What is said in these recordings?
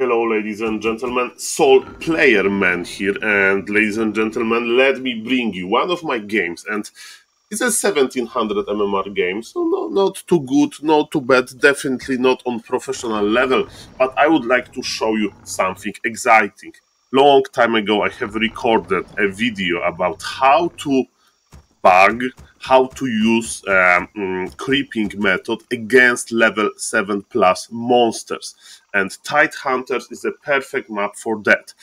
Hello ladies and gentlemen, SaulApeMan here, and ladies and gentlemen, let me bring you one of my games, and it's a 1700 MMR game, so not too good, not too bad, definitely not on professional level, but I would like to show you something exciting. Long time ago I have recorded a video about how to bug, how to use creeping method against level 7 plus monsters, and Tide Hunters is a perfect map for that.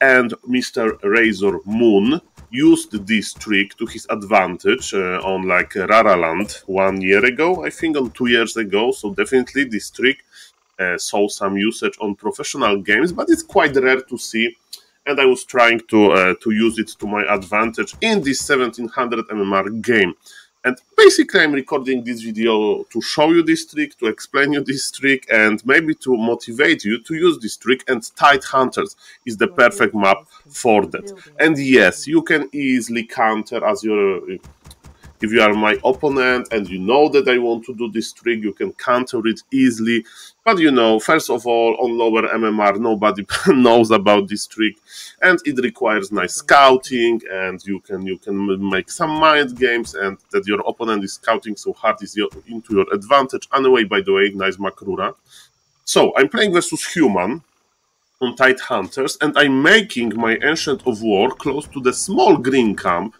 And Mr. Razor Moon used this trick to his advantage on like Raraland 1 year ago, I think on 2 years ago, so definitely this trick saw some usage on professional games, but it's quite rare to see, and I was trying to use it to my advantage in this 1700 MMR game. And basically I'm recording this video to show you this trick, to explain you this trick, and maybe to motivate you to use this trick, and Tide Hunters is the perfect map for that. And yes, you can easily counter as your... If you are my opponent and you know that I want to do this trick, you can counter it easily. But you know, first of all, on lower MMR, nobody knows about this trick, and it requires nice scouting, and you can make some mind games, and that your opponent is scouting so hard is into your advantage. Anyway, by the way, nice Makrura. So I'm playing versus human on Tide Hunters, and I'm making my Ancient of War close to the small green camp,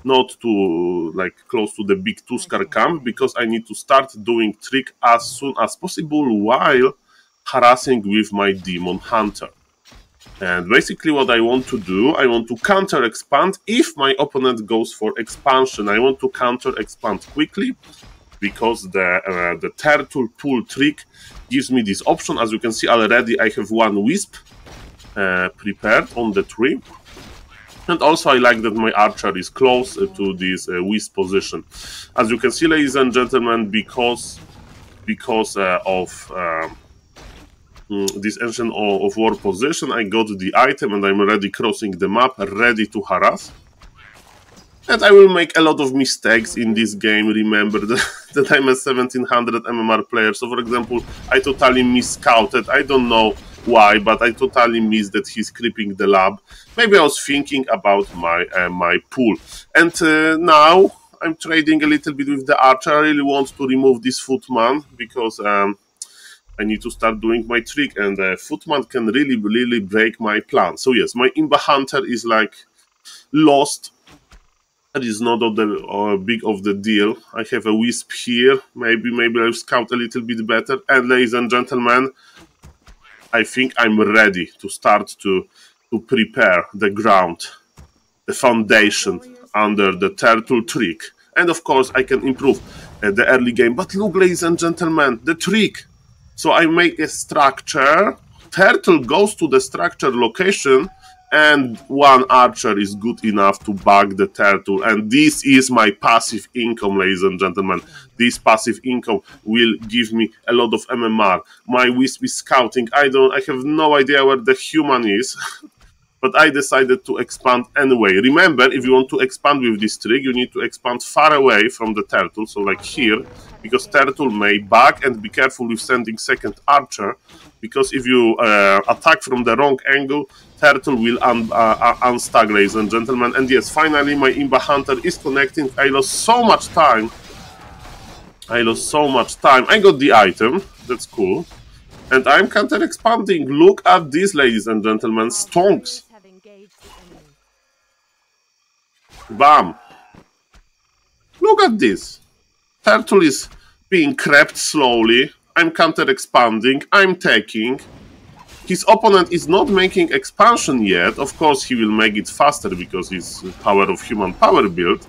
not to like close to the big Tuskar camp, because I need to start doing trick as soon as possible while harassing with my Demon Hunter. And basically what I want to do, I want to counter expand if my opponent goes for expansion. I want to counter expand quickly because the turtle pull trick gives me this option. As you can see already, I have one wisp prepared on the tree. And also I like that my archer is close to this wisp position. As you can see, ladies and gentlemen, because of this Ancient of War position, I got the item and I'm already crossing the map, ready to harass. And I will make a lot of mistakes in this game. Remember that I'm a 1700 MMR player. So for example, I totally mis-scouted. I don't know why, but I totally missed that he's creeping the lab. Maybe I was thinking about my pool. And now I'm trading a little bit with the archer. I really want to remove this footman because I need to start doing my trick, and footman can really break my plan. So yes, my Imba Hunter is like lost. That is not big of the deal. I have a wisp here. Maybe I'll scout a little bit better. And ladies and gentlemen, I think I'm ready to start to prepare the ground, the foundation under the turtle trick. And of course, I can improve the early game. But look, ladies and gentlemen, the trick. So I make a structure. Turtle goes to the structure location, and one archer is good enough to bug the turtle. And this is my passive income, ladies and gentlemen. This passive income will give me a lot of MMR. My wisp is scouting. I have no idea where the human is. But I decided to expand anyway. Remember, if you want to expand with this trick, you need to expand far away from the turtle, so like here, because turtle may bug, and be careful with sending second archer, because if you attack from the wrong angle, turtle will unstuck, ladies and gentlemen. And yes, finally my Imba Hunter is connecting. I lost so much time. I got the item. That's cool. And I'm counter expanding. Look at this, ladies and gentlemen. Stonks. Bam. Look at this. Turtle is being crept slowly. I'm counter expanding. I'm taking. His opponent is not making expansion yet. Of course, he will make it faster because he's power of human power build.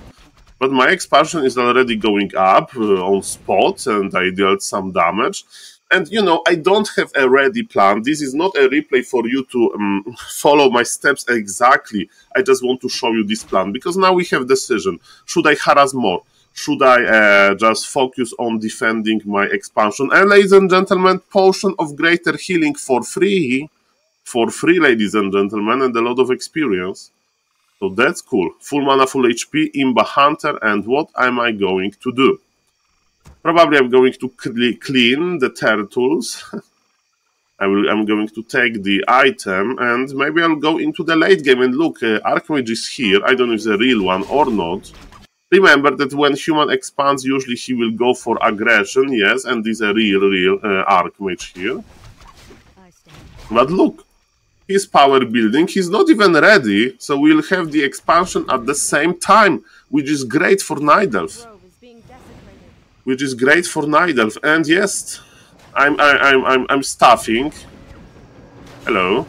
But my expansion is already going up on spots, and I dealt some damage. And you know, I don't have a ready plan. This is not a replay for you to follow my steps exactly. I just want to show you this plan, because now we have decision. Should I harass more? Should I just focus on defending my expansion? And ladies and gentlemen, potion of greater healing for free, ladies and gentlemen, and a lot of experience. So that's cool. Full mana, full HP, Imba Hunter, and what am I going to do? Probably I'm going to clean the turtles I'm going to take the item, and maybe I'll go into the late game. And look, Archmage is here. I don't know if it's a real one or not. Remember that when human expands, usually he will go for aggression, yes, and this is a real Archmage here. But look, he's power building. He's not even ready, so we'll have the expansion at the same time, which is great for Night Elf. Which is great for Night Elf. And yes, I'm stuffing. Hello.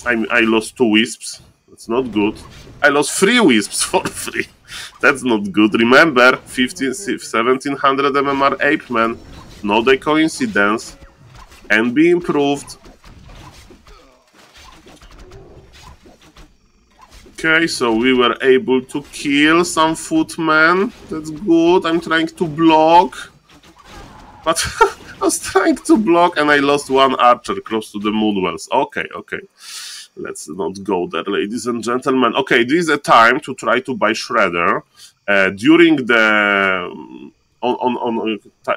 I lost 2 wisps. That's not good. I lost 3 wisps for free. That's not good. Remember, 1700 MMR SaulApeMan. Not a coincidence. Can be improved. Okay, so we were able to kill some footmen. That's good. I'm trying to block. But I was trying to block and I lost 1 archer close to the Moonwells. Okay, okay. Let's not go there, ladies and gentlemen. Okay, this is a time to try to buy Shredder. During the...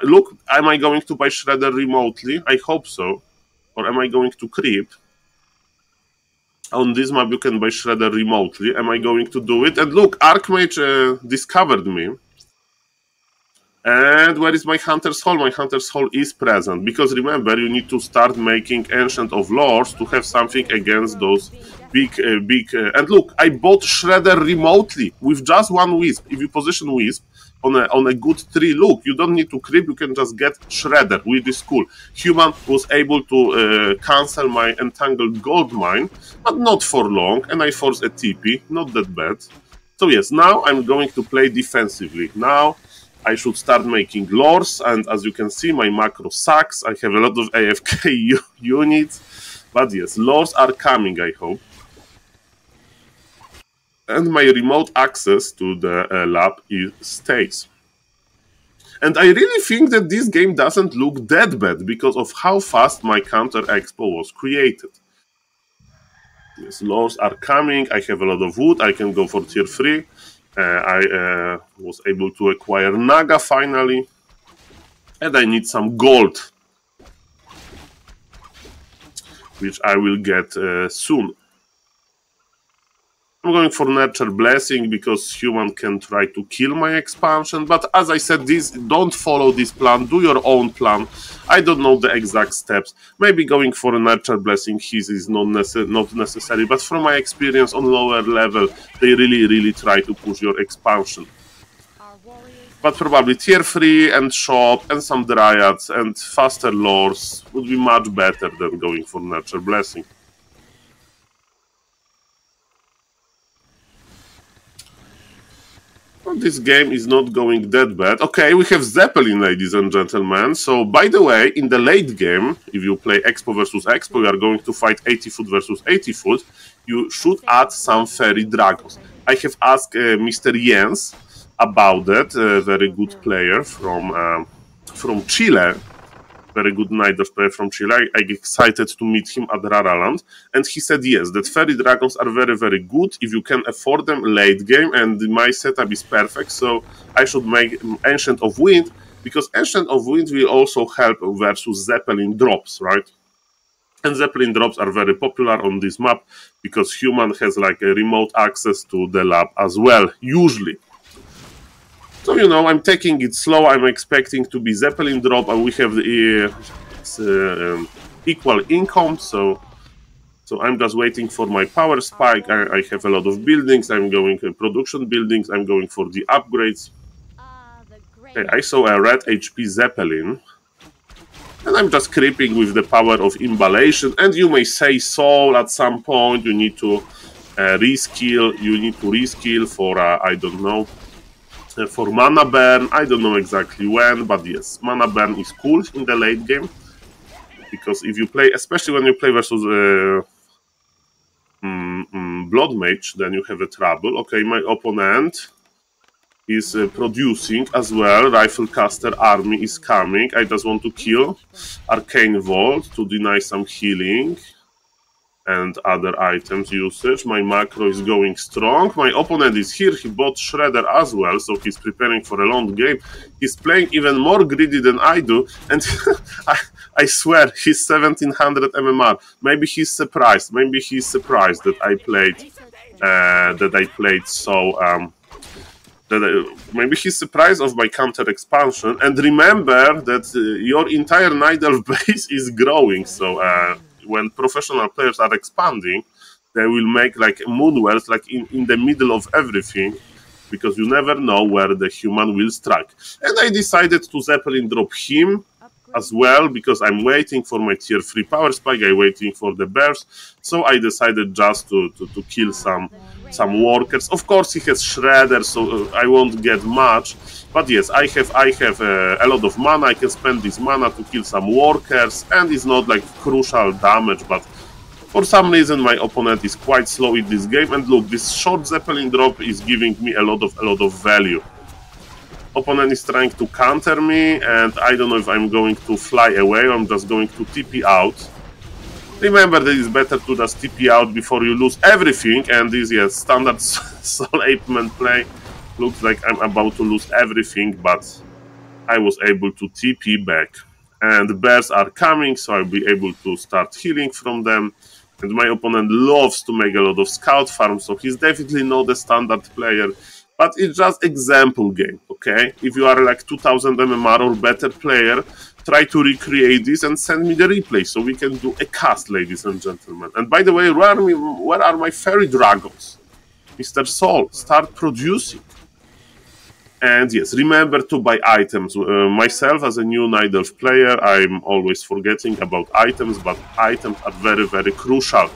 look, am I going to buy Shredder remotely? I hope so. Or am I going to creep? On this map you can buy Shredder remotely. Am I going to do it? And look, Archmage discovered me. And where is my Hunter's Hall? My Hunter's Hall is present. Because remember, you need to start making Ancient of Lords to have something against those big... And look, I bought Shredder remotely with just 1 Wisp. If you position Wisp on a good tree, look, you don't need to creep, you can just get Shredder, which is cool. Human was able to cancel my Entangled Gold Mine, but not for long, and I forced a TP, not that bad. So yes, now I'm going to play defensively. Now I should start making lores, and as you can see, my macro sucks. I have a lot of AFK units, but yes, lores are coming, I hope. And my remote access to the lab stays. And I really think that this game doesn't look that bad because of how fast my Counter Expo was created. Yes, lores are coming. I have a lot of wood. I can go for tier 3. I was able to acquire Naga finally. And I need some gold, which I will get soon. I'm going for Nurture Blessing because human can try to kill my expansion. But as I said, don't follow this plan. Do your own plan. I don't know the exact steps. Maybe going for a Nurture Blessing is not necessary. But from my experience on lower level, they really try to push your expansion. But probably tier 3 and shop and some dryads and faster lores would be much better than going for Nurture Blessing. Well, this game is not going that bad. Okay, we have Zeppelin, ladies and gentlemen. So, by the way, in the late game, if you play Expo versus Expo, you are going to fight 80 foot versus 80 foot. You should add some fairy dragons. I have asked Mr. Jens about that, a very good player from Chile. Very good Night Elf player from Chile. I'm excited to meet him at Raraland. And he said yes, that fairy dragons are very good if you can afford them late game, and my setup is perfect, so I should make Ancient of Wind, because Ancient of Wind will also help versus Zeppelin drops, right? And Zeppelin drops are very popular on this map, because human has like a remote access to the lab as well, usually. So, you know, I'm taking it slow. I'm expecting to be Zeppelin drop, and we have the equal income. So I'm just waiting for my power spike. I have a lot of buildings. I'm going to production buildings. I'm going for the upgrades. Okay, I saw a red HP Zeppelin. And I'm just creeping with the power of imballation. And you may say, Saul, at some point you need to reskill. You need to reskill for, I don't know, for mana burn. I don't know exactly when, but yes, mana burn is cool in the late game, because if you play, especially when you play versus Blood Mage, then you have a trouble. Okay, my opponent is producing as well. Riflecaster army is coming. I just want to kill Arcane Vault to deny some healing. and other items usage. My macro is going strong. My opponent is here. He bought Shredder as well, so he's preparing for a long game. He's playing even more greedy than I do, and I swear he's 1700 MMR. Maybe he's surprised. Maybe he's surprised that I played so. Maybe he's surprised of my counter expansion. And remember that your entire Night Elf base is growing. So when professional players are expanding, they will make like moonwells like in the middle of everything, because you never know where the human will strike. And I decided to Zeppelin drop him as well, because I'm waiting for my tier 3 power spike, I'm waiting for the bears, so I decided just to kill some workers. Of course he has Shredder, so I won't get much, but yes, I have a lot of mana. I can spend this mana to kill some workers, and it's not like crucial damage, but for some reason my opponent is quite slow in this game. And look, this short Zeppelin drop is giving me a lot of value. Opponent is trying to counter me, and I don't know if I'm going to fly away or I'm just going to TP out. Remember that it's better to just TP out before you lose everything, and this, yes, standard SaulApeMan play. Looks like I'm about to lose everything, but I was able to TP back. And the bears are coming, so I'll be able to start healing from them. And my opponent loves to make a lot of scout farms, so he's definitely not a standard player. But it's just example game, okay? If you are like 2000 MMR or better player, try to recreate this and send me the replay so we can do a cast, ladies and gentlemen. And by the way, where are my fairy dragons? Mr. Saul, start producing. And yes, remember to buy items. Myself, as a new Night Elf player, I'm always forgetting about items, but items are very, very crucial.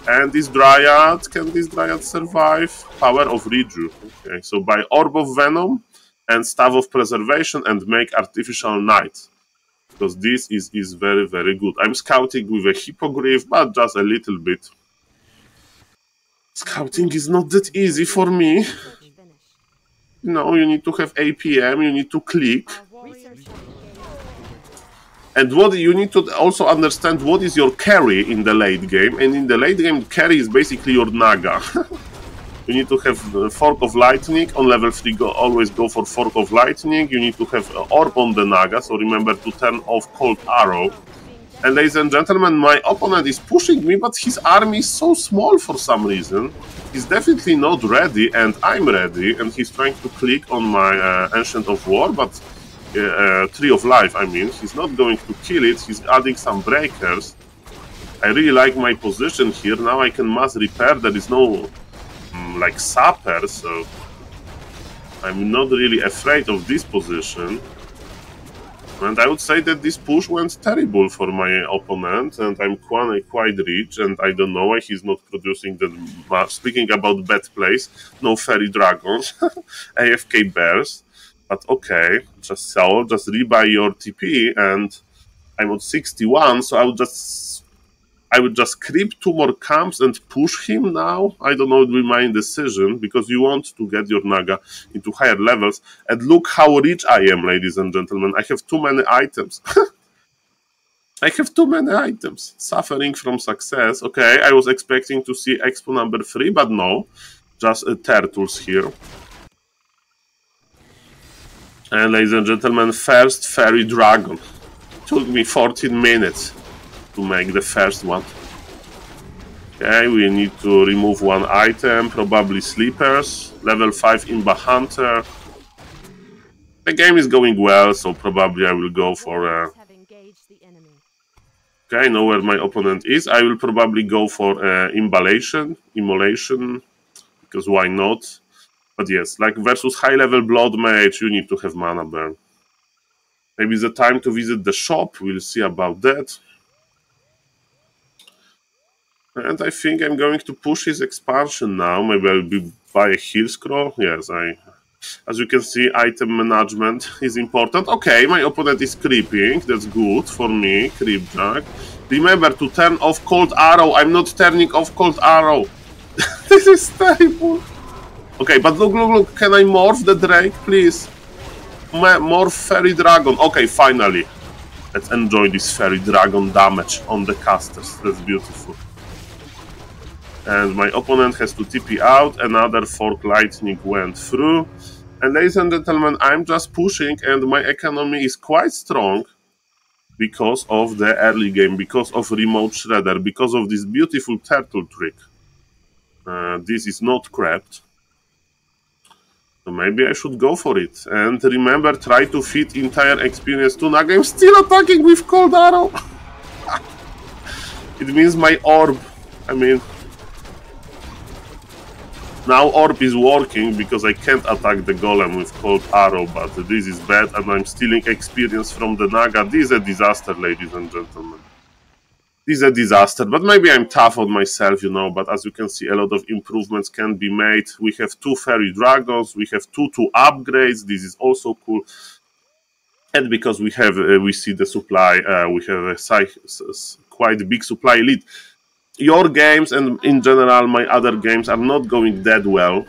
And this Dryad, can this Dryad survive? Power of Reju. Okay, so buy Orb of Venom and Staff of Preservation and make Artificial Night, because this is very, very good. I'm scouting with a Hippogriff, but just a little bit. Scouting is not that easy for me. No, you need to have APM, you need to click. And what you need to also understand, what is your carry in the late game. And in the late game, carry is basically your Naga. You need to have Fork of Lightning. On level 3, always go for Fork of Lightning. You need to have Orb on the Naga, so remember to turn off Cold Arrow. And ladies and gentlemen, my opponent is pushing me, but his army is so small for some reason. He's definitely not ready, and I'm ready. And he's trying to click on my Ancient of War, but... Tree of Life, I mean, he's not going to kill it, he's adding some breakers. I really like my position here. Now I can mass repair, there is no like sapper, so I'm not really afraid of this position. And I would say that this push went terrible for my opponent, and I'm quite rich, and I don't know why he's not producing that much. Speaking about bad plays, no fairy dragons, AFK bears. But okay, just rebuy your TP, and I'm at 61, so I would just creep 2 more camps and push him now. I don't know, it will be my decision, because you want to get your Naga into higher levels. And look how rich I am, ladies and gentlemen. I have too many items. I have too many items. Suffering from success. Okay, I was expecting to see Expo number 3, but no. Just turtles here. And ladies and gentlemen, first fairy dragon. Took me 14 minutes to make the first one. Okay, we need to remove 1 item, probably sleepers. Level 5 Imba Hunter. The game is going well, so probably I will go for... Okay, I know where my opponent is. I will probably go for Immolation, because why not? But yes, like versus high-level Blood Mage, you need to have mana burn. Maybe it's the time to visit the shop, we'll see about that. And I think I'm going to push his expansion now. Maybe I'll buy a heal scroll. Yes, as you can see, item management is important. Okay, my opponent is creeping, that's good for me, Creepjack. Remember to turn off Cold Arrow, I'm not turning off Cold Arrow. This is terrible. Okay, but look, can I morph the Drake, please? Morph Fairy Dragon. Okay, finally. Let's enjoy this Fairy Dragon damage on the casters. That's beautiful. and my opponent has to TP out. Another Fork Lightning went through. And ladies and gentlemen, I'm just pushing, and my economy is quite strong because of the early game, because of Remote Shredder, because of this beautiful turtle trick. This is not crapped. So maybe I should go for it. And remember, try to fit entire experience to Naga. I'm still attacking with Cold Arrow. It means my orb, I mean, now orb is working because I can't attack the golem with Cold Arrow, but this is bad and I'm stealing experience from the Naga. This is a disaster, ladies and gentlemen. This is a disaster, but maybe I'm tough on myself, you know, but as you can see, a lot of improvements can be made. We have 2 Fairy Dragons, we have 2 upgrades, this is also cool. And because we have, we see the supply, we have a quite big supply lead. Your games and in general my other games are not going that well.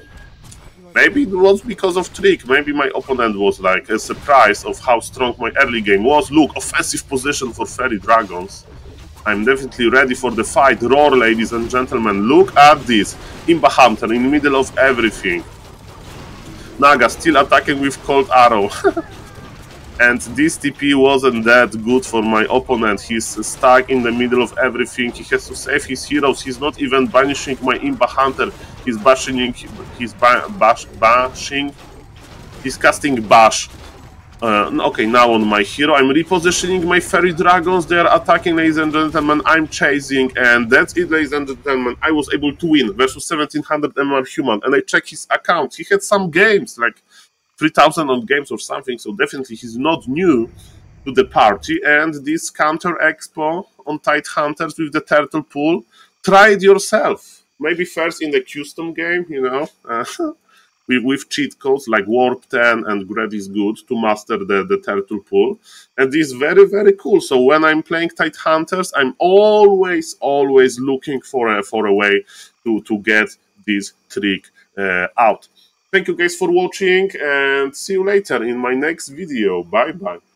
Maybe it was because of trick. Maybe my opponent was like a surprise of how strong my early game was. Look, offensive position for Fairy Dragons. I'm definitely ready for the fight. Roar, ladies and gentlemen. Look at this. Imba Hunter in the middle of everything. Naga still attacking with Cold Arrow. And this TP wasn't that good for my opponent. He's stuck in the middle of everything. He has to save his heroes. He's not even banishing my Imba Hunter. He's bashing. He's casting Bash. Okay, now on my hero. I'm repositioning my Fairy Dragons. They are attacking, ladies and gentlemen. I'm chasing. And that's it, ladies and gentlemen. I was able to win versus 1700 MMR human. And I checked his account. He had some games, like 3,000 on games or something, so definitely he's not new to the party. And this counter expo on Tide Hunters with the turtle pool, try it yourself. Maybe first in the custom game, you know, with cheat codes like Warp 10 and Great is Good to master the turtle pool. And this is very, very cool. So when I'm playing Tide Hunters, I'm always looking for a way to get this trick out. Thank you guys for watching and see you later in my next video. Bye bye.